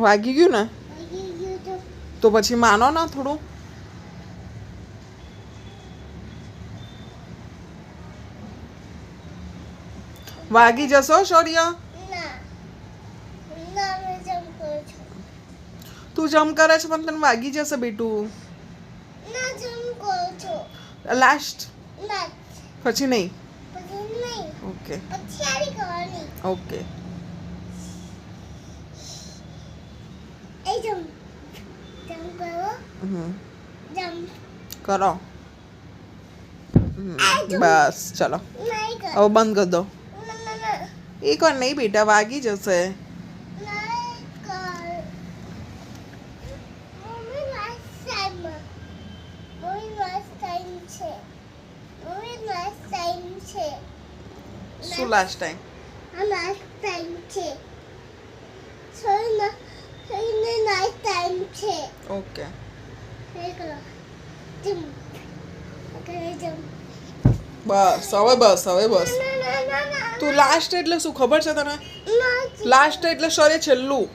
વાગી ગયું ને તો પછી માનો ના થોડું. વાગી જશો શૌર્ય. તું જમ્પ કરે છે પણ તને વાગી જશે બેટું. લાસ્ટ પછી નહીં. ઓકે ઓકે કરો. બસ ચલો હવે બંધ કરી દો. એક વાર નહીં બેટા વાગી જશે. શું લાસ્ટ ટાઈમ. ઓકે બસ હવે બસ. તું લાસ્ટ એટલે શું ખબર છે તને? લાસ્ટ એટલે શૌર્ય છેલ્લું.